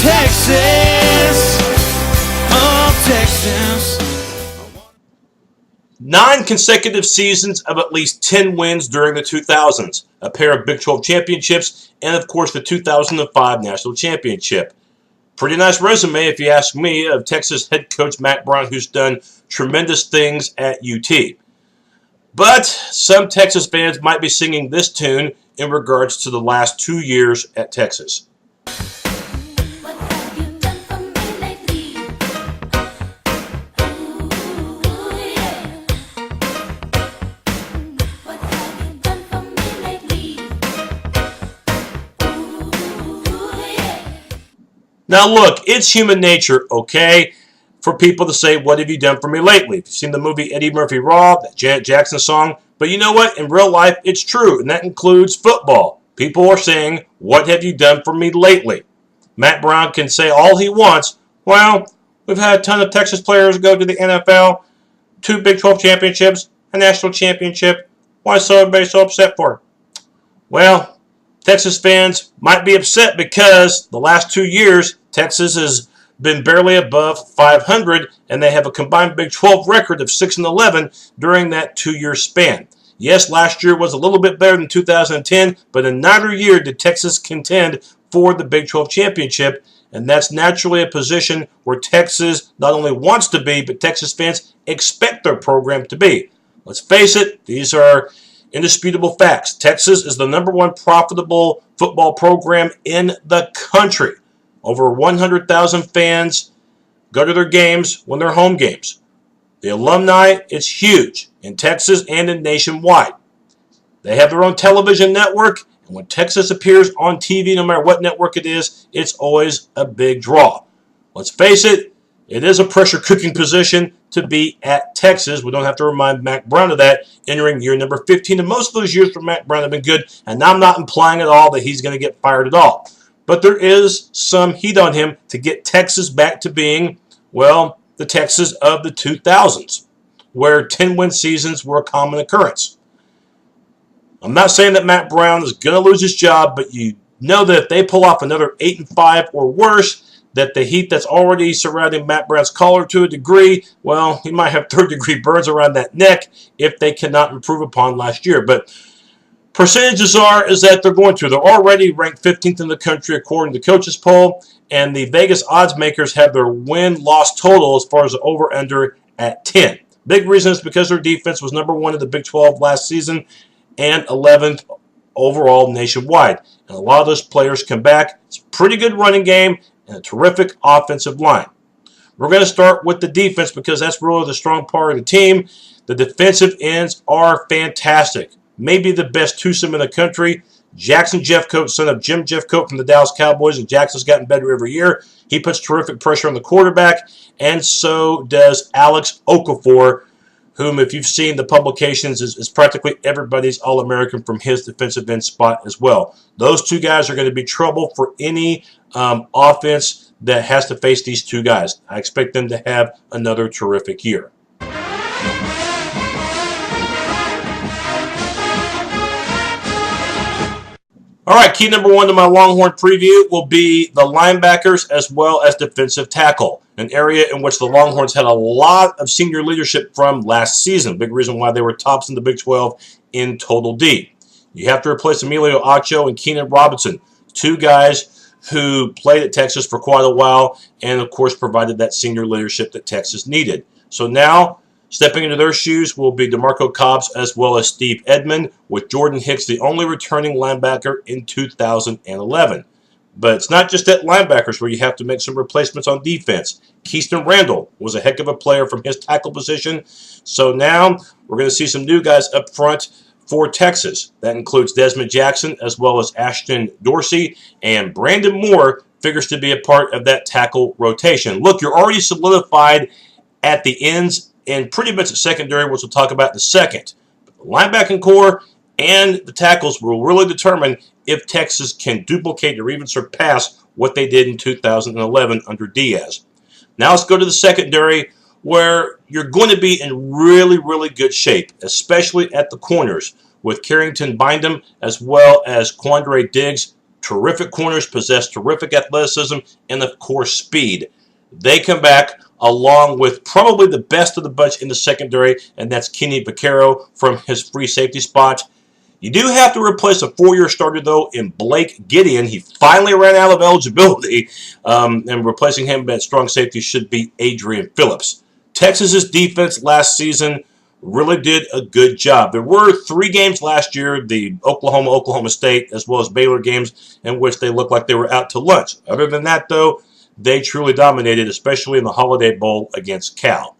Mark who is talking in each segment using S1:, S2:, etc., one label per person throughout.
S1: Texas, oh Texas.
S2: 9 consecutive seasons of at least 10 wins during the 2000s, a pair of Big 12 championships, and of course the 2005 National Championship. Pretty nice resume, if you ask me, of Texas head coach Mack Brown, who's done tremendous things at UT. But some Texas fans might be singing this tune in regards to the last 2 years at Texas. Now look, it's human nature, okay, for people to say, what have you done for me lately? If you've seen the movie Eddie Murphy Raw, that Janet Jackson song, but you know what? In real life, it's true, and that includes football. People are saying, what have you done for me lately? Mack Brown can say all he wants. Well, we've had a ton of Texas players go to the NFL, 2 Big 12 championships, a national championship. Why is everybody so upset for? Well, Texas fans might be upset because the last 2 years, Texas has been barely above 500, and they have a combined Big 12 record of 6-11 during that 2-year span. Yes, last year was a little bit better than 2010, but in neither year did Texas contend for the Big 12 championship, and that's naturally a position where Texas not only wants to be, but Texas fans expect their program to be. Let's face it, these are indisputable facts. Texas is the #1 profitable football program in the country. Over 100,000 fans go to their games when they're home games. The alumni is huge in Texas and in nationwide. They have their own television network, and when Texas appears on TV, no matter what network it is, it's always a big draw. Let's face it, it is a pressure cooking position to be at Texas. We don't have to remind Mack Brown of that, entering year number 15. And most of those years for Mack Brown have been good, and I'm not implying at all that he's going to get fired at all. But there is some heat on him to get Texas back to being, well, the Texas of the 2000s, where 10-win seasons were a common occurrence. I'm not saying that Mack Brown is going to lose his job, but you know that if they pull off another 8-5 or worse, that the heat that's already surrounding Mack Brown's collar to a degree, well, he might have third-degree burns around that neck if they cannot improve upon last year. But percentages is that they're going to. They're already ranked 15th in the country according to the coaches poll, and the Vegas odds makers have their win-loss total as far as the over-under at 10. Big reason is because their defense was #1 in the Big 12 last season and 11th overall nationwide. And a lot of those players come back. It's a pretty good running game and a terrific offensive line. We're going to start with the defense because that's really the strong part of the team. The defensive ends are fantastic. Maybe the best twosome in the country. Jackson Jeffcoat, son of Jim Jeffcoat from the Dallas Cowboys, and Jackson's gotten better every year. He puts terrific pressure on the quarterback, and so does Alex Okafor, whom, if you've seen the publications, is practically everybody's All-American from his defensive end spot as well. Those two guys are going to be trouble for any offense that has to face these two guys. I expect them to have another terrific year. All right, key number 1 to my Longhorn preview will be the linebackers as well as defensive tackle, an area in which the Longhorns had a lot of senior leadership from last season. Big reason why they were tops in the Big 12 in total D. You have to replace Emilio Acho and Keenan Robinson, two guys who played at Texas for quite a while and, of course, provided that senior leadership that Texas needed. So now, stepping into their shoes will be DeMarco Cobbs as well as Steve Edmond, with Jordan Hicks the only returning linebacker in 2011. But it's not just at linebackers where you have to make some replacements on defense. Keyston Randall was a heck of a player from his tackle position. So now we're going to see some new guys up front for Texas. That includes Desmond Jackson as well as Ashton Dorsey, and Brandon Moore figures to be a part of that tackle rotation. Look, you're already solidified at the ends and pretty much at secondary, which we'll talk about in a second. But the linebacking core and the tackles will really determine if Texas can duplicate or even surpass what they did in 2011 under Diaz. Now let's go to the secondary, where you're going to be in really, really good shape, especially at the corners, with Carrington Bynum as well as Quandre Diggs terrific corners, possess terrific athleticism, and of course speed. They come back along with probably the best of the bunch in the secondary, and that's Kenny Vaccaro from his free safety spot. You do have to replace a four-year starter, though, in Blake Gideon. He finally ran out of eligibility, and replacing him at strong safety should be Adrian Phillips. Texas's defense last season really did a good job. There were 3 games last year, the Oklahoma State, as well as Baylor games, in which they looked like they were out to lunch. Other than that, though, they truly dominated, especially in the Holiday Bowl against Cal.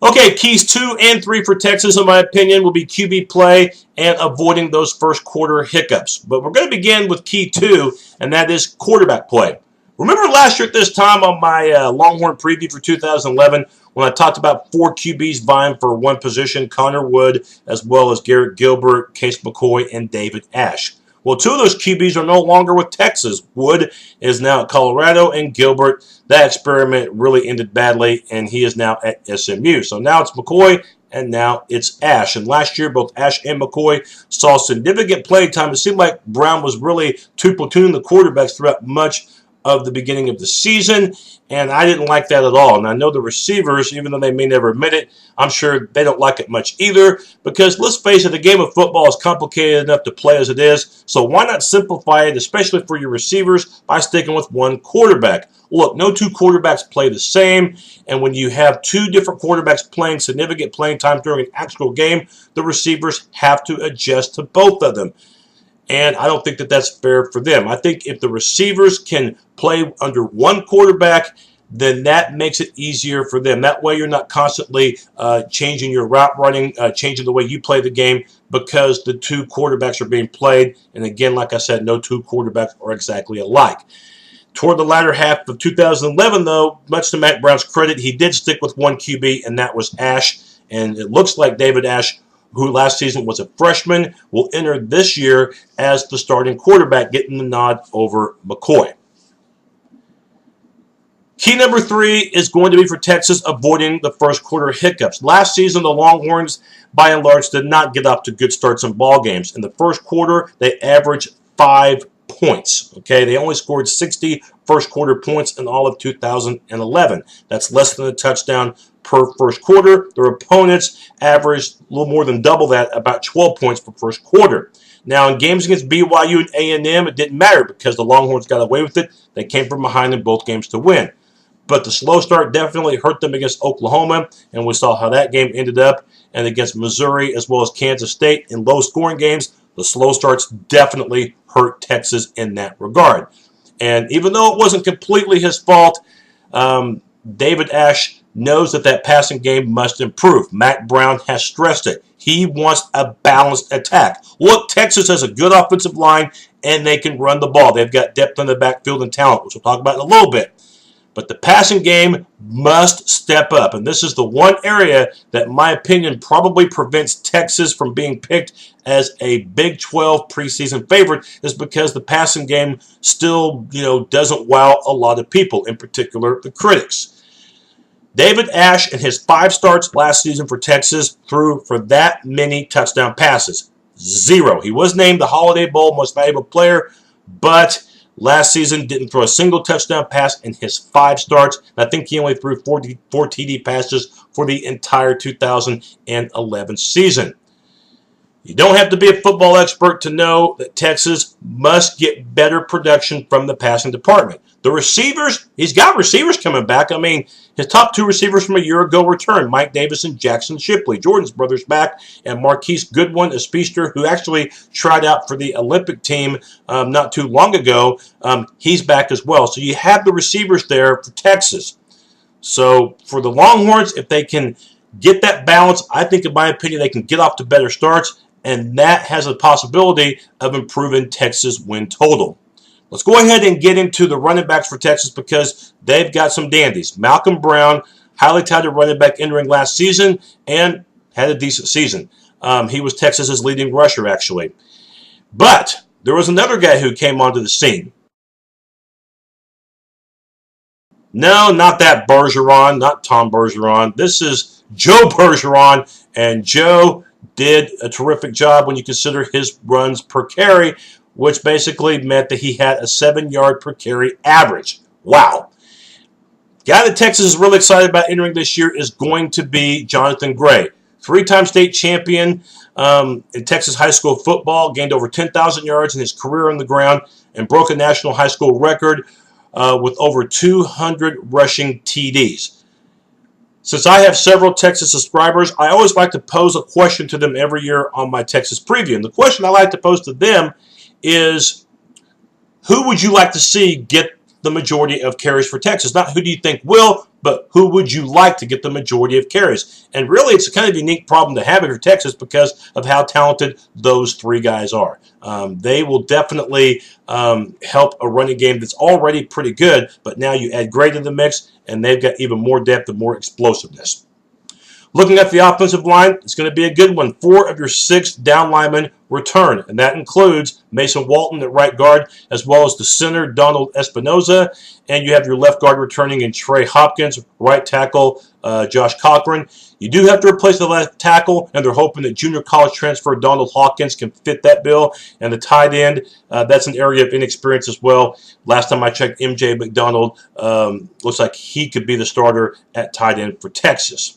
S2: Okay, keys 2 and 3 for Texas, in my opinion, will be QB play and avoiding those first quarter hiccups. But we're going to begin with key 2, and that is quarterback play. Remember last year at this time on my Longhorn preview for 2011 when I talked about 4 QBs vying for one position, Connor Wood, as well as Garrett Gilbert, Case McCoy, and David Ash. Well, 2 of those QBs are no longer with Texas. Wood is now at Colorado, and Gilbert, that experiment really ended badly, and he is now at SMU. So now it's McCoy, and now it's Ash. And last year, both Ash and McCoy saw significant playing time. It seemed like Brown was really two-platooning the quarterbacks throughout much of the beginning of the season, and I didn't like that at all. And I know the receivers, even though they may never admit it, I'm sure they don't like it much either, because let's face it, the game of football is complicated enough to play as it is, so why not simplify it, especially for your receivers, by sticking with one quarterback? Look, no 2 quarterbacks play the same, and when you have 2 different quarterbacks playing significant playing time during an actual game, the receivers have to adjust to both of them. And I don't think that that's fair for them. I think if the receivers can play under one quarterback, then that makes it easier for them. That way you're not constantly changing your route running, changing the way you play the game because the 2 quarterbacks are being played. And again, like I said, no 2 quarterbacks are exactly alike. Toward the latter half of 2011, though, much to Mack Brown's credit, he did stick with one QB, and that was Ash. And it looks like David Ash, who last season was a freshman, will enter this year as the starting quarterback, getting the nod over McCoy. Key number 3 is going to be for Texas avoiding the first quarter hiccups. Last season, the Longhorns, by and large, did not get off to good starts in ball games. In the first quarter, they averaged 5 points. Okay, they only scored 60 first quarter points in all of 2011. That's less than a touchdown per first quarter. Their opponents averaged a little more than double that, about 12 points per first quarter. Now, in games against BYU and A&M, it didn't matter because the Longhorns got away with it. They came from behind in both games to win. But the slow start definitely hurt them against Oklahoma, and we saw how that game ended up. And against Missouri as well as Kansas State in low-scoring games, the slow starts definitely hurt Texas in that regard. And even though it wasn't completely his fault, David Ash knows that passing game must improve. Mack Brown has stressed it. He wants a balanced attack. Look, Texas has a good offensive line, and they can run the ball. They've got depth in the backfield and talent, which we'll talk about in a little bit. But the passing game must step up. And this is the one area that, in my opinion, probably prevents Texas from being picked as a Big 12 preseason favorite, is because the passing game still, doesn't wow a lot of people, in particular the critics. David Ash, in his 5 starts last season for Texas, threw for that many touchdown passes. 0. He was named the Holiday Bowl Most Valuable Player, but last season didn't throw a single touchdown pass in his 5 starts. I think he only threw 4 TD passes for the entire 2011 season. You don't have to be a football expert to know that Texas must get better production from the passing department. The receivers, he's got receivers coming back. I mean, his top 2 receivers from a year ago returned, Mike Davis and Jackson Shipley. Jordan's brother's back, and Marquise Goodwin, a speedster who actually tried out for the Olympic team not too long ago, he's back as well. So you have the receivers there for Texas. So for the Longhorns, if they can get that balance, I think, in my opinion, they can get off to better starts, and that has a possibility of improving Texas win total. Let's go ahead and get into the running backs for Texas because they've got some dandies. Malcolm Brown, highly touted running back entering last season, and had a decent season. He was Texas's leading rusher, actually. But there was another guy who came onto the scene. No, not that Bergeron, not Tom Bergeron. This is Joe Bergeron, and Joe did a terrific job when you consider his runs per carry, which basically meant that he had a 7-yard per carry average. Wow. Guy that Texas is really excited about entering this year is going to be Jonathan Gray. 3-time state champion in Texas high school football, gained over 10,000 yards in his career on the ground, and broke a national high school record with over 200 rushing TDs. Since I have several Texas subscribers, I always like to pose a question to them every year on my Texas preview. And the question I like to pose to them is, who would you like to see get the majority of carries for Texas? Not who do you think will, but who would you like to get the majority of carries? And really, it's a kind of unique problem to have if you're Texas because of how talented those 3 guys are. They will definitely help a running game that's already pretty good, but now you add Gray to the mix, and they've got even more depth and more explosiveness. Looking at the offensive line, it's going to be a good one. 4 of your 6 down linemen return, and that includes Mason Walton at right guard, as well as the center, Donald Espinoza, and you have your left guard returning in Trey Hopkins, right tackle, Josh Cochran. You do have to replace the left tackle, and they're hoping that junior college transfer Donald Hawkins can fit that bill. And the tight end, that's an area of inexperience as well. Last time I checked, MJ McDonald looks like he could be the starter at tight end for Texas.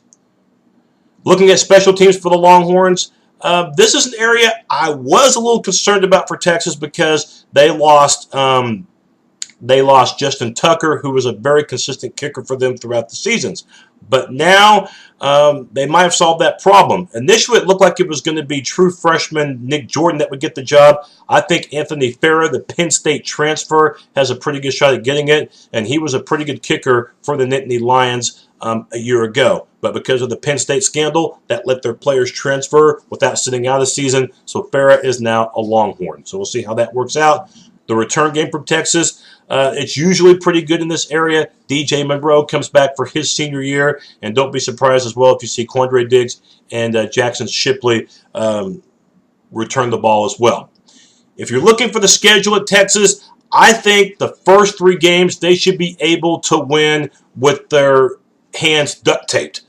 S2: Looking at special teams for the Longhorns, this is an area I was a little concerned about for Texas because they lost Justin Tucker, who was a very consistent kicker for them throughout the seasons. But now they might have solved that problem. Initially, it looked like it was going to be true freshman Nick Jordan that would get the job. I think Anthony Farah, the Penn State transfer, has a pretty good shot at getting it, and he was a pretty good kicker for the Nittany Lions a year ago. But because of the Penn State scandal, that let their players transfer without sitting out a season. So Farah is now a Longhorn. So we'll see how that works out. The return game from Texas, it's usually pretty good in this area. DJ Monroe comes back for his senior year. And don't be surprised as well if you see Quandre Diggs and Jackson Shipley return the ball as well. If you're looking for the schedule at Texas, I think the first 3 games they should be able to win with their hands duct taped.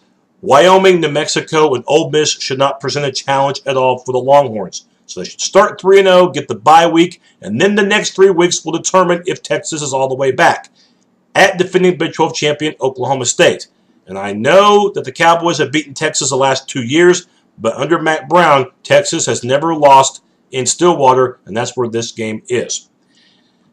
S2: Wyoming, New Mexico, and Ole Miss should not present a challenge at all for the Longhorns. So they should start 3-0, get the bye week, and then the next 3 weeks will determine if Texas is all the way back. At defending Big 12 champion Oklahoma State. And I know that the Cowboys have beaten Texas the last 2 years, but under Mack Brown, Texas has never lost in Stillwater, and that's where this game is.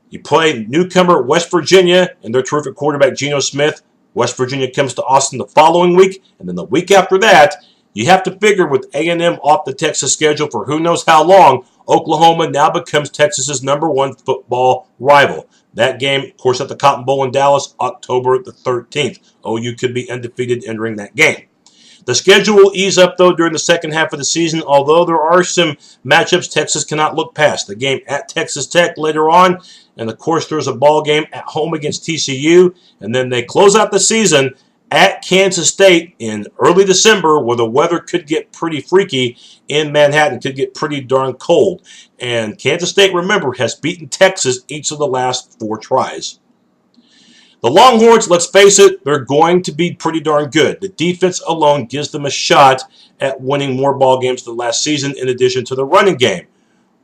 S2: You play newcomer West Virginia and their terrific quarterback Geno Smith. West Virginia comes to Austin the following week, and then the week after that, you have to figure with A&M off the Texas schedule for who knows how long, Oklahoma now becomes Texas's #1 football rival. That game, of course, at the Cotton Bowl in Dallas, October the 13th. OU could be undefeated entering that game. The schedule will ease up, though, during the second half of the season, although there are some matchups Texas cannot look past. The game at Texas Tech later on, and, of course, there's a ball game at home against TCU, and then they close out the season at Kansas State in early December, where the weather could get pretty freaky in Manhattan, could get pretty darn cold. And Kansas State, remember, has beaten Texas each of the last 4 tries. The Longhorns, let's face it, they're going to be pretty darn good. The defense alone gives them a shot at winning more ball games than last season in addition to the running game.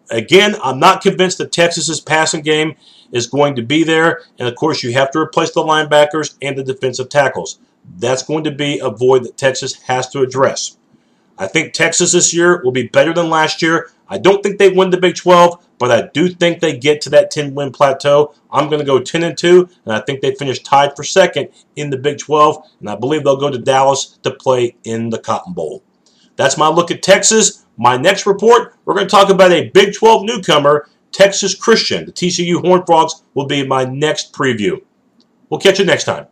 S2: Again, I'm not convinced that Texas's passing game is going to be there. And, of course, you have to replace the linebackers and the defensive tackles. That's going to be a void that Texas has to address. I think Texas this year will be better than last year. I don't think they win the Big 12, but I do think they get to that 10-win plateau. I'm going to go 10-2, and I think they finish tied for second in the Big 12, and I believe they'll go to Dallas to play in the Cotton Bowl. That's my look at Texas. My next report, we're going to talk about a Big 12 newcomer, Texas Christian. The TCU Horned Frogs will be my next preview. We'll catch you next time.